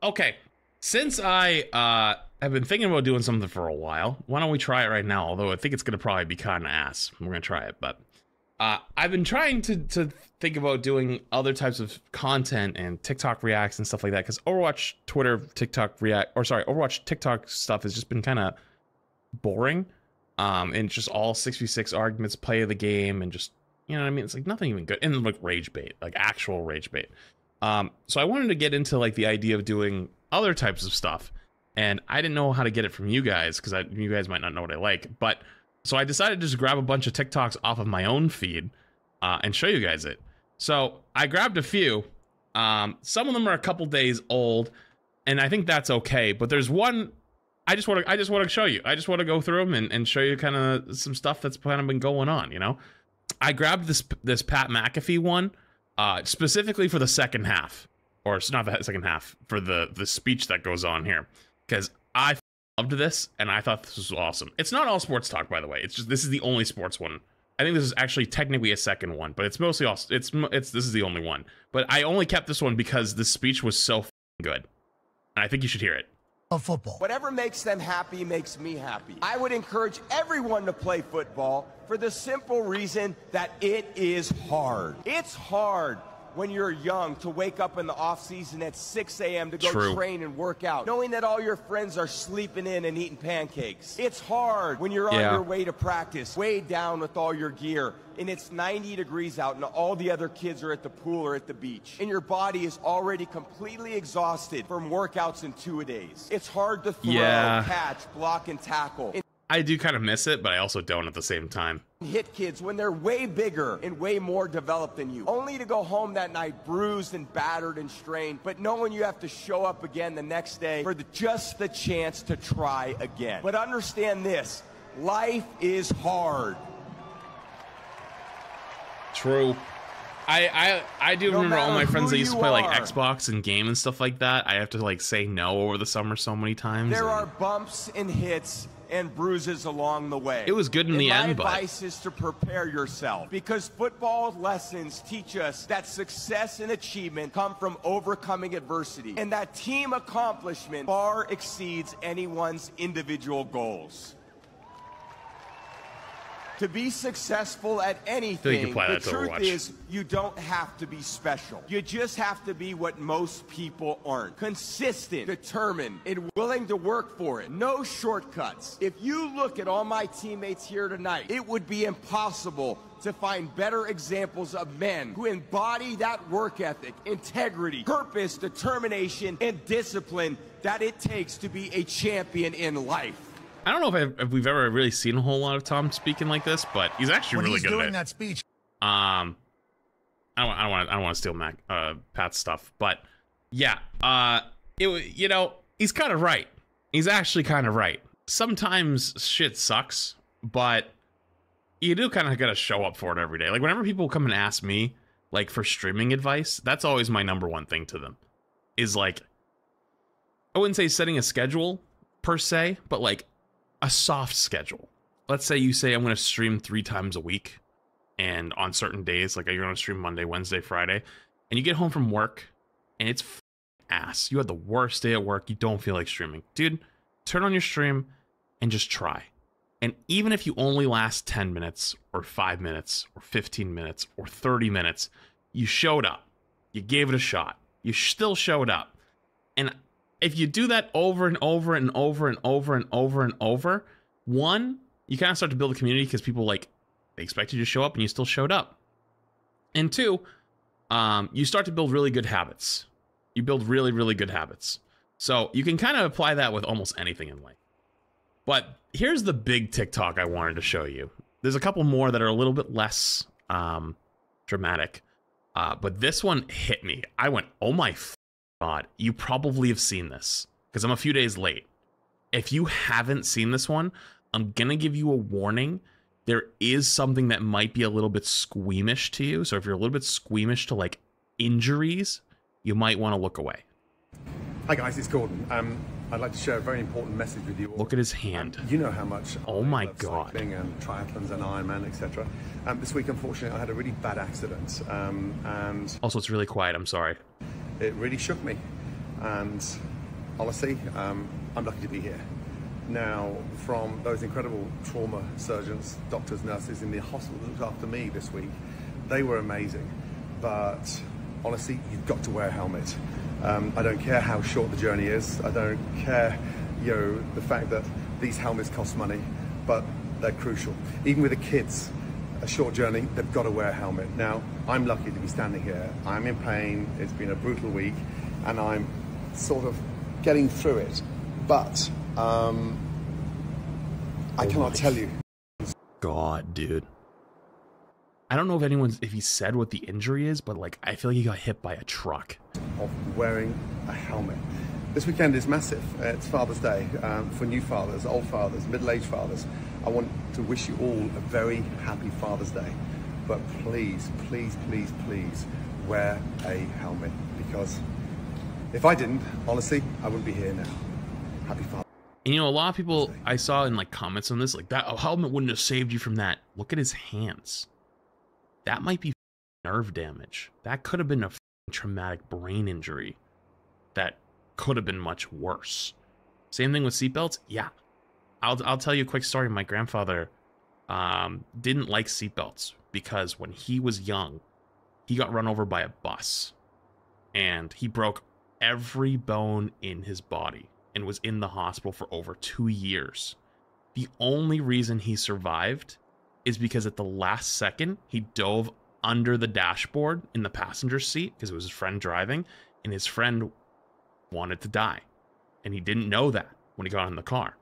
Okay, since I have been thinking about doing something for a while, why don't we try it right now? Although I think it's gonna probably be kind of ass. We're gonna try it, but I've been trying to think about doing other types of content and TikTok reacts and stuff like that, because Overwatch, Twitter, Overwatch, TikTok stuff has just been kind of boring, and just all 6v6 arguments, play of the game, and just, you know what I mean? It's like nothing even good, and like rage bait, like actual rage bait. So I wanted to get into like the idea of doing other types of stuff, and I didn't know how to get it from you guys, because you guys might not know what I like, but so I decided to just grab a bunch of TikToks off of my own feed and show you guys it. So I grabbed a few. Some of them are a couple days old, and I think that's okay, but there's one I just want to show you. I just want to go through them and show you kind of some stuff that's kind of been going on, you know? I grabbed this Pat McAfee one, specifically for the second half, or it's not the second half, for the speech that goes on here, because I loved this and I thought this was awesome. It's not all sports talk, by the way. It's just, this is the only sports one. I think this is actually technically a second one, but it's mostly all, this is the only one. But I only kept this one because the speech was so good, and I think you should hear it. Of football. Whatever makes them happy makes me happy. I would encourage everyone to play football for the simple reason that it is hard. It's hard when you're young to wake up in the off season at 6 a.m. to go train and work out, knowing that all your friends are sleeping in and eating pancakes. It's hard when you're on your way to practice, weighed down with all your gear, and it's 90 degrees out and all the other kids are at the pool or at the beach, and your body is already completely exhausted from workouts in 2 days. It's hard to throw, catch, block, and tackle. I do kind of miss it, but I also don't at the same time. Hit kids when they're way bigger and way more developed than you, only to go home that night bruised and battered and strained, but knowing you have to show up again the next day for just the chance to try again. But understand this, life is hard. True. I do remember all my friends that used to play like Xbox and game and stuff like that. I have to like say no over the summer so many times. There are bumps and hits and bruises along the way. It was good in the end, but my advice is to prepare yourself, because football lessons teach us that success and achievement come from overcoming adversity, and that team accomplishment far exceeds anyone's individual goals. To be successful at anything, the truth is you don't have to be special. You just have to be what most people aren't. Consistent, determined, and willing to work for it. No shortcuts. If you look at all my teammates here tonight, it would be impossible to find better examples of men who embody that work ethic, integrity, purpose, determination, and discipline that it takes to be a champion in life. I don't know if we've ever really seen a whole lot of Tom speaking like this, but he's actually really good at it. Doing that speech. I don't want to steal Pat's stuff, but yeah, you know, he's kind of right. He's actually kind of right. Sometimes shit sucks, but you do kind of got to show up for it every day. Like whenever people come and ask me like for streaming advice, that's always my number one thing to them. Is like, I wouldn't say setting a schedule per se, but like a soft schedule. Let's say you say I'm going to stream 3 times a week, and on certain days, like you're going to stream Monday, Wednesday, Friday, and you get home from work and it's ass. You had the worst day at work. You don't feel like streaming. Dude, turn on your stream and just try. And even if you only last 10 minutes or 5 minutes or 15 minutes or 30 minutes, you showed up. You gave it a shot. You still showed up. And if you do that over and over and over and over and over and over, one, you kind of start to build a community because people like, they expect you to show up and you still showed up. And two, you start to build really good habits. You build really, really good habits. So you can kind of apply that with almost anything in life. But here's the big TikTok I wanted to show you. There's a couple more that are a little bit less dramatic. But this one hit me. I went, oh my God, you probably have seen this because I'm a few days late. If you haven't seen this one, I'm gonna give you a warning. There is something that might be a little bit squeamish to you. So if you're a little bit squeamish to like injuries, you might want to look away. Hi guys, it's Gordon. I'd like to share a very important message with you all. Look at his hand. You know how much oh my love God. cycling and triathlons and Ironman, etc. This week, unfortunately, I had a really bad accident, and also it's really quiet. I'm sorry. It really shook me. And honestly, I'm lucky to be here. Now, from those incredible trauma surgeons, doctors, nurses in the hospital that looked after me this week, they were amazing. But honestly, you've got to wear a helmet. I don't care how short the journey is. I don't care, the fact that these helmets cost money, but they're crucial. Even with the kids, a short journey, they've got to wear a helmet. Now, I'm lucky to be standing here. I'm in pain. It's been a brutal week, and I'm sort of getting through it. But I cannot tell you. God, dude. I don't know if he said what the injury is, but like I feel like he got hit by a truck. Of wearing a helmet. This weekend is massive. It's Father's Day for new fathers, old fathers, middle-aged fathers. I want to wish you all a very happy Father's Day. But please, please, please, please wear a helmet, because if I didn't, honestly, I wouldn't be here now. Happy Father's Day. And a lot of people I saw in like comments on this, like that a helmet wouldn't have saved you from that. Look at his hands. That might be nerve damage. That could have been a traumatic brain injury. That could have been much worse. Same thing with seatbelts. Yeah, I'll tell you a quick story. My grandfather didn't like seatbelts because when he was young, he got run over by a bus, and he broke every bone in his body and was in the hospital for over 2 years. The only reason he survived is because at the last second, he dove under the dashboard in the passenger seat because it was his friend driving, and his friend wanted to die. And he didn't know that when he got in the car,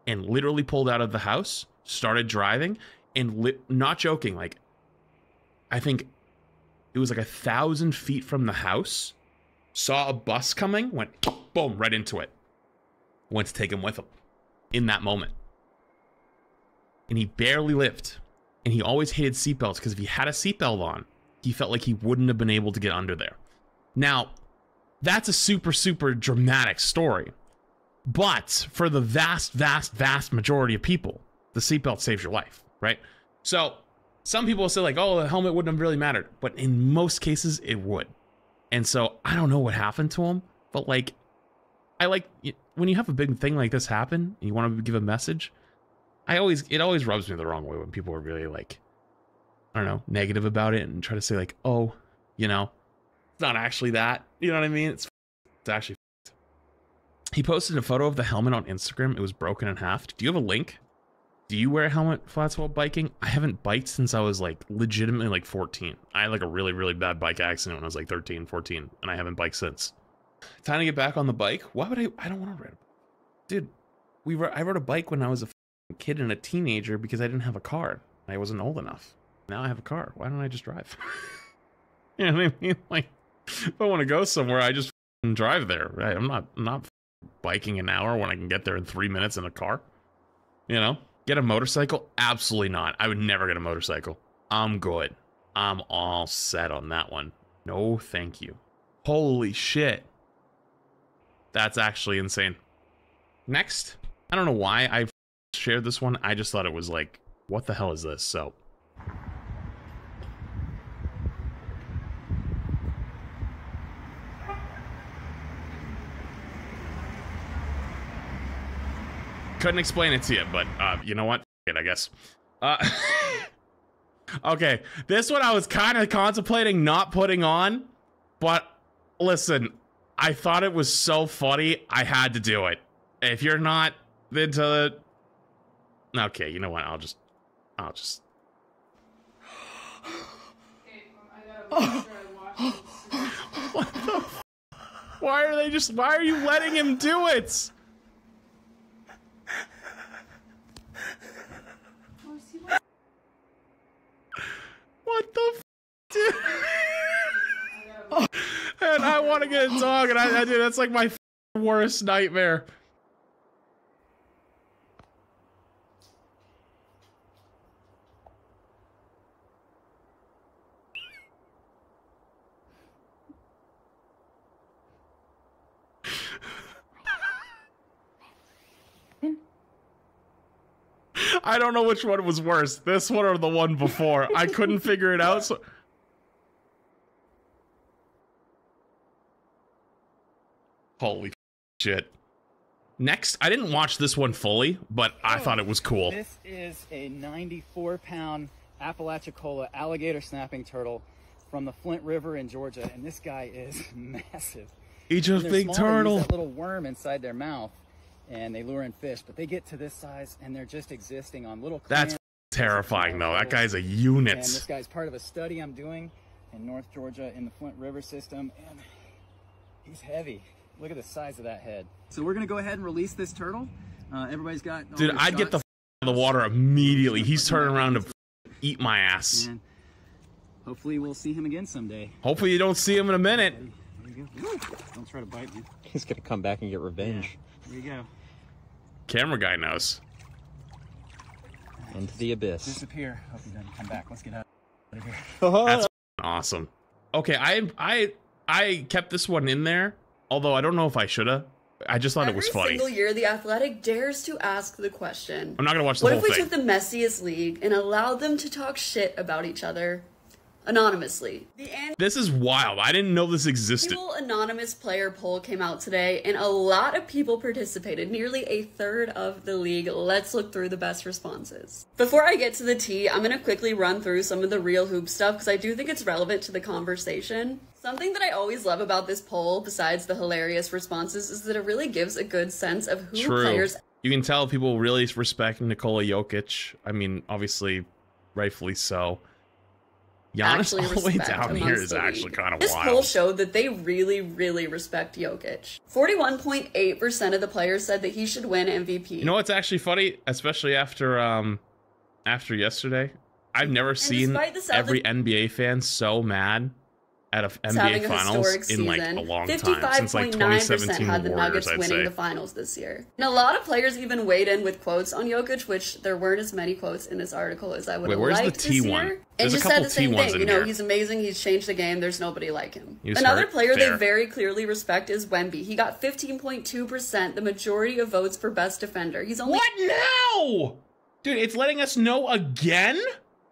and literally pulled out of the house, started driving, and not joking, like, I think it was like 1,000 feet from the house, saw a bus coming, went boom, right into it. Went to take him with him in that moment. And he barely lived. And he always hated seatbelts because if he had a seatbelt on, he felt like he wouldn't have been able to get under there. Now, that's a super, super dramatic story. But for the vast, vast, vast majority of people, the seatbelt saves your life, right? So some people will say like, oh, the helmet wouldn't have really mattered. But in most cases, it would. And so I don't know what happened to him. But like, when you have a big thing like this happen, and you want to give a message, it always rubs me the wrong way when people are really like, I don't know, negative about it and try to say like, oh, it's not actually that. You know what I mean? It's actually. He posted a photo of the helmet on Instagram. It was broken in half. Do you have a link? Do you wear a helmet flats while biking? I haven't biked since I was like legitimately like 14. I had like a really, really bad bike accident when I was like 13, 14, and I haven't biked since. Time to get back on the bike. Why would I don't want to ride a bike. Dude, I rode a bike when I was a kid and a teenager because I didn't have a car. I wasn't old enough. Now I have a car. Why don't I just drive? You know what I mean? Like, if I want to go somewhere, I just drive there. Right? I'm not biking an hour when I can get there in 3 minutes in a car. Get a motorcycle? Absolutely not. I would never get a motorcycle. I'm good. I'm all set on that one. No, thank you. Holy shit. That's actually insane. Next, I don't know why I shared this one. I just thought it was like, what the hell is this? So couldn't explain it to you, but you know what? I guess. Okay, this one I was kind of contemplating not putting on, but listen, I thought it was so funny, I had to do it. If you're not into it, okay, you know what? I'll just. What the? Why are you letting him do it? What the dude? And I want to get a dog, and I dude, that's like my worst nightmare. I don't know which one was worse, this one or the one before. I couldn't figure it out. So Holy shit. Next, I didn't watch this one fully, but I thought it was cool. This is a 94-pound Apalachicola alligator snapping turtle from the Flint River in Georgia, and this guy is massive. He's a big turtle. They use that little worm inside their mouth, and they lure in fish, but they get to this size, and they're just existing on little clams. That's terrifying, though. That guy's a unit. And this guy's part of a study I'm doing in North Georgia in the Flint River system, and he's heavy. Look at the size of that head. So we're gonna go ahead and release this turtle. Everybody's got all Dude, their I'd get the shots. out of the water immediately. He's turning around to eat my ass. And hopefully we'll see him again someday. Hopefully you don't see him in a minute. There you go. Don't try to bite me. He's gonna come back and get revenge. There you go. Camera guy knows. Into the abyss. Disappear. Hope he doesn't come back. Let's get out of here. That's awesome. Okay, I kept this one in there, although I don't know if I shoulda. I just thought it was funny. Every single year, The Athletic dares to ask the question. I'm not gonna watch the what whole if we thing. took the messiest league and allowed them to talk shit about each other anonymously? The This is wild. I didn't know this existed. annual anonymous player poll came out today, and a lot of people participated. Nearly a third of the league. Let's look through the best responses. Before I get to the tea, I'm going to quickly run through some of the real hoop stuff because I do think it's relevant to the conversation. Something that I always love about this poll, besides the hilarious responses, is that it really gives a good sense of who True. players You can tell people really respect Nikola Jokic. I mean, obviously, rightfully so. Giannis actually all the way respect down here amongst is the actually league. kind of This poll wild. showed that they really, really respect Jokic. 41.8% of the players said that he should win MVP. You know what's actually funny, especially after yesterday? I've never seen despite the every NBA fan so mad at It's NBA having a Finals historic in like season. a long time, since like 55.9% 2017 had the Warriors, Nuggets I'd winning say. the finals this year. And a lot of players even weighed in with quotes on Jokic, which there weren't as many quotes in this article as I would Wait, have where's the liked T this one? year. There's And a just couple said the same T ones thing. in You know, here. he's amazing. He's changed the game. There's nobody like him. He was Another hurt. player Fair. they very clearly respect is Wemby. He got 15.2%, the majority of votes for best defender. He's only What now? Dude, it's letting us know again?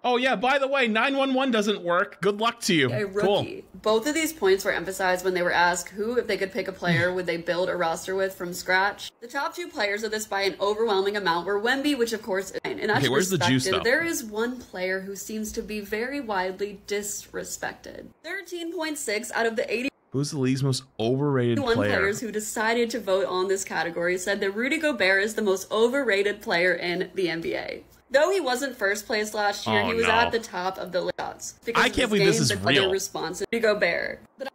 Oh yeah, by the way, 911 doesn't work. Good luck to you. a rookie. Cool. Both of these points were emphasized when they were asked who, if they could pick a player, would they build a roster with from scratch. The top two players of this by an overwhelming amount were Wemby, which of course, and that's Okay, where's the respected. juice, though? There is one player who seems to be very widely disrespected. 13.6 out of the 81 Who's the league's most overrated player? players who decided to vote on this category said that Rudy Gobert is the most overrated player in the NBA. Though he wasn't first place last year, Oh, he was no. at the top of the lists because I of can't his believe this game is and real. other responses. Rudy Gobert. But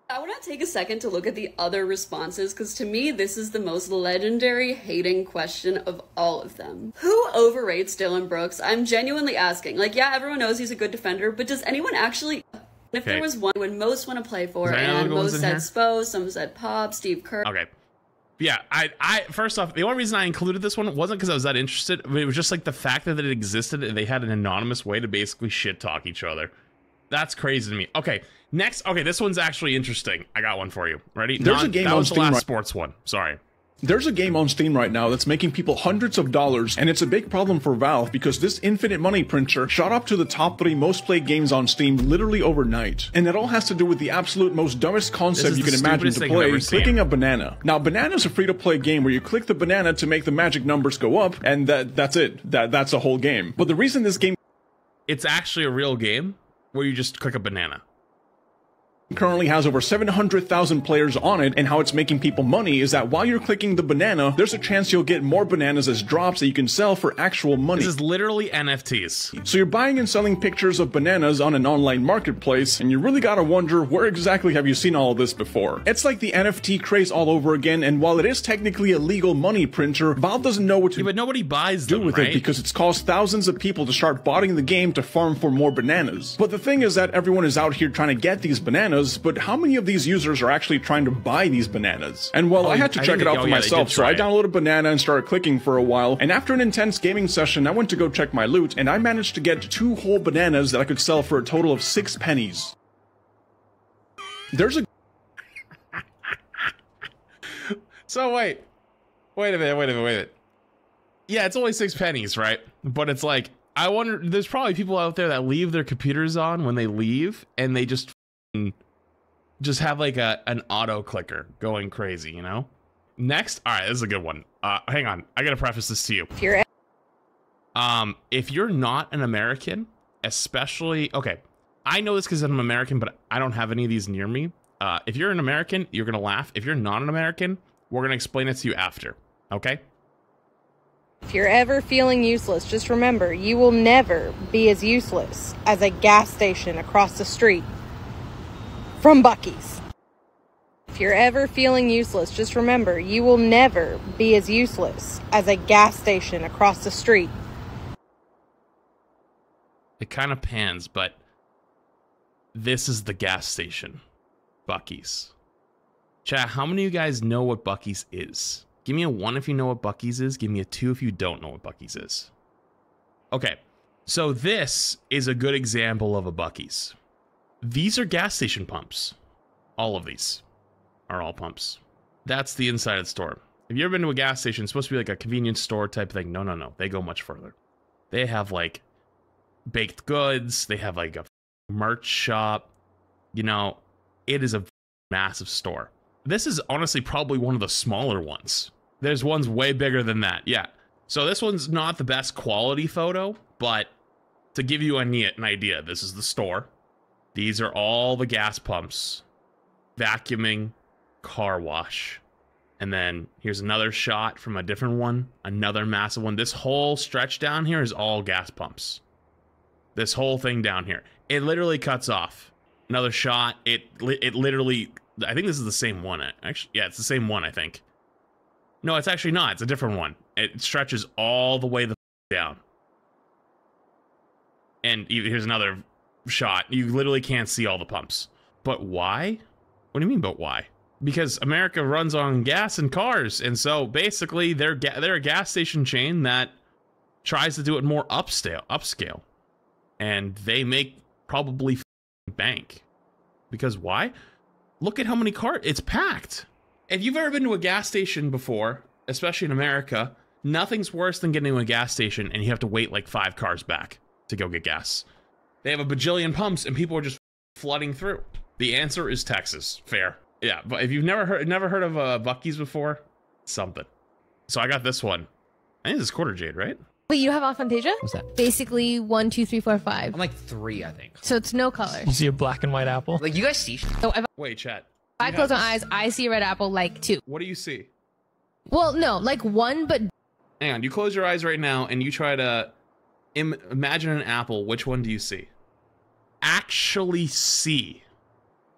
I want to take a second to look at the other responses because to me, this is the most legendary hating question of all of them. Who overrates Dylan Brooks? I'm genuinely asking. Like, yeah, everyone knows he's a good defender, but does anyone actually... If Okay. there was one would most want to play for, Is there any and other ones most in said here? Spo, some said Pop, Steve Kerr. Okay. Yeah, I first off, the only reason I included this one wasn't because I was that interested. It was just like the fact that it existed and they had an anonymous way to basically shit talk each other. That's crazy to me. Okay, next. Okay, this one's actually interesting. I got one for you. Ready? There's a game that on was the Steam last right- sports one. Sorry. There's a game on Steam right now that's making people hundreds of dollars, and it's a big problem for Valve because this infinite money printer shot up to the top 3 most played games on Steam literally overnight. And it all has to do with the absolute most dumbest concept is you the can imagine stupidest to thing I've play, ever seen. clicking a banana. Now, Banana's a free-to-play game where you click the banana to make the magic numbers go up, and that's it. That's the whole game. But the reason this game It's actually a real game where you just click a banana. currently has over 700,000 players on it, and how it's making people money is that while you're clicking the banana, there's a chance you'll get more bananas as drops that you can sell for actual money. This is literally NFTs. So you're buying and selling pictures of bananas on an online marketplace, and you really gotta wonder where exactly have you seen all of this before? It's like the NFT craze all over again, and while it is technically a legal money printer, Valve doesn't know what to Yeah, but nobody buys do them, with right? it because it's caused thousands of people to start botting the game to farm for more bananas. But the thing is that everyone is out here trying to get these bananas, but how many of these users are actually trying to buy these bananas? And well, Oh, I had to I check think it they- out oh, for yeah, they myself, did so I try it. downloaded Banana and started clicking for a while, and after an intense gaming session, I went to go check my loot, and I managed to get 2 whole bananas that I could sell for a total of 6 pennies. There's a So wait a minute. Yeah, it's only 6 pennies, right? But it's like, I wonder, there's probably people out there that leave their computers on when they leave and they just f***ing just have like an auto clicker going crazy, you know? Next, all right, this is a good one. Hang on, I gotta preface this to you. If you're not an American, especially, okay, I know this because I'm American, but I don't have any of these near me. If you're an American, you're gonna laugh. If you're not an American, we're gonna explain it to you after, okay? If you're ever feeling useless, just remember, you will never be as useless as a gas station across the street from Buc-ee's. If you're ever feeling useless, just remember, you will never be as useless as a gas station across the street. It kind of pans, but this is the gas station, Buc-ee's. Chat, how many of you guys know what Buc-ee's is? Give me a 1 if you know what Buc-ee's is. Give me a 2 if you don't know what Buc-ee's is. Okay, so this is a good example of a Buc-ee's. These are gas station pumps. All of these are all pumps. That's the inside of the store. Have you ever been to a gas station? It's supposed to be like a convenience store type thing. No, no, no. They go much further. They have like baked goods. They have like a merch shop. You know, it is a massive store. This is honestly probably one of the smaller ones. There's ones way bigger than that. Yeah. So this one's not the best quality photo, but to give you an idea, this is the store. These are all the gas pumps, vacuuming, car wash. And then here's another shot from a different one, another massive one. This whole stretch down here is all gas pumps. This whole thing down here. It literally cuts off. Another shot. It literally, I think this is the same one. Actually, yeah, it's the same one, I think. No, it's actually not. It's a different one. It stretches all the way down. And here's another shot. You literally can't see all the pumps. But why? What do you mean, but why? Because America runs on gas and cars. And so basically, they're a gas station chain that tries to do it more upscale. And they make probably bank. Because why? Look at how many cars. It's packed. If you've ever been to a gas station before, especially in America, nothing's worse than getting to a gas station and you have to wait like 5 cars back to go get gas. They have a bajillion pumps and people are just flooding through. The answer is Texas. Fair. Yeah, but if you've never heard of Buc-ee's before, something. So I got this one. I think this is Quarter Jade, right? Wait, you have Aphantasia? What's that? Basically 1, 2, 3, 4, 5. I'm like 3, I think. So it's no color. You see a black and white apple? Like, you guys see? So if Wait, chat. I close my eyes, I see a red apple like 2. What do you see? Well, no, like 1, but... Hang on, you close your eyes right now and you try to imagine an apple. Which one do you see? Actually see.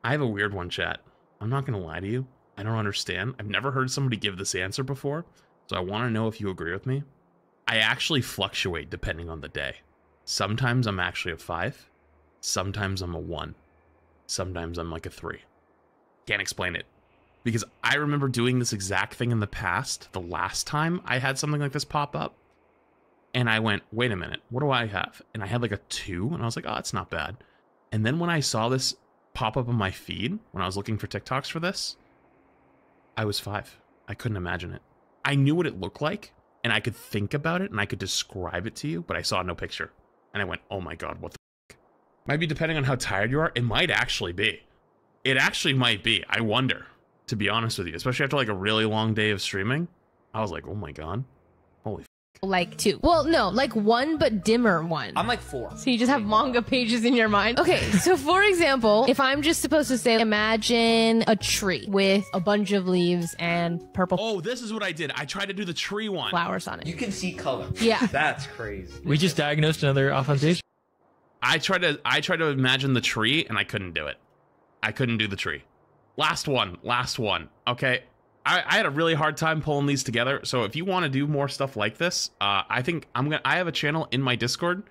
I have a weird one, chat. I'm not gonna lie to you. I don't understand. I've never heard somebody give this answer before, so I want to know if you agree with me. I actually fluctuate depending on the day. Sometimes I'm actually a 5. Sometimes I'm a 1. Sometimes I'm like a 3. Can't explain it. Because I remember doing this exact thing in the past, the last time I had something like this pop up. And I went, wait a minute, what do I have? And I had like a 2, and I was like, oh, it's not bad. And then when I saw this pop up on my feed, when I was looking for TikToks for this, I was 5. I couldn't imagine it. I knew what it looked like, and I could think about it, and I could describe it to you, but I saw no picture. And I went, oh my god, what the f***? Might be depending on how tired you are. It might actually be. It actually might be. I wonder, to be honest with you. Especially after like a really long day of streaming. I was like, oh my god. Holy f***. Like 2. Well, no, like 1, but dimmer 1. I'm like 4. So you just have manga pages in your mind. Okay, so for example, if I'm just supposed to say, imagine a tree with a bunch of leaves and purple Oh, this is what I did. I tried to do the tree one. flowers on it. You can see color. Yeah. That's crazy. We just diagnosed another Aphantasia. I tried to imagine the tree, and I couldn't do it. I couldn't do the tree. Last one. Okay. I had a really hard time pulling these together. So if you want to do more stuff like this, I think I have a channel in my Discord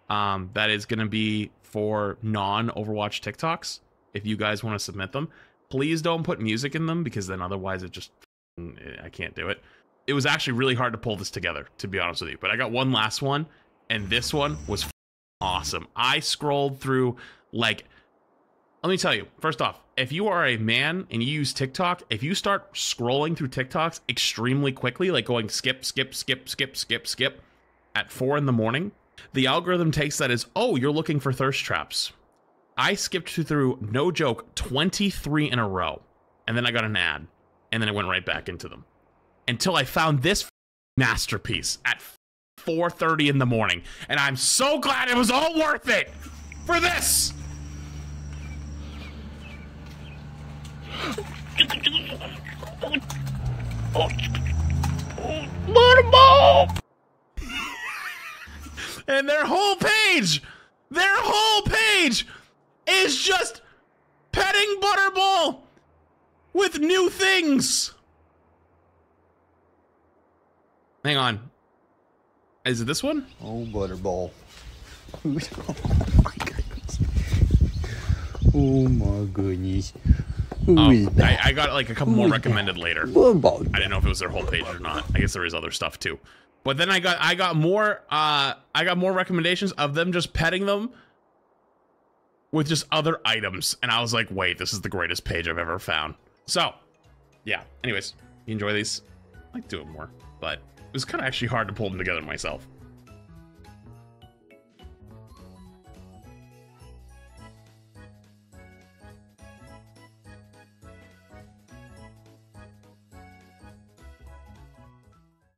that is going to be for non-Overwatch TikToks. If you guys want to submit them, please don't put music in them because then otherwise I can't do it. It was actually really hard to pull this together, to be honest with you. But I got one last one, and this one was awesome. I scrolled through like... Let me tell you, first off, if you are a man and you use TikTok, if you start scrolling through TikToks extremely quickly, like going skip at 4 in the morning, the algorithm takes that as, oh, you're looking for thirst traps. I skipped through, no joke, 23 in a row. And then I got an ad. And then I went right back into them. Until I found this masterpiece at 4:30 in the morning. And I'm so glad it was all worth it for this. Butterball! And their whole page is just petting Butterball with new things. Hang on. Is it this one? Oh, Butterball. Oh my goodness. I got like a couple more recommended later. I didn't know if it was their whole page or not. I guess there is other stuff too. But then I got more recommendations of them just petting them with just other items. And I was like, wait, this is the greatest page I've ever found. So, yeah. Anyways, you enjoy these? I like doing more, but it was kind of actually hard to pull them together myself.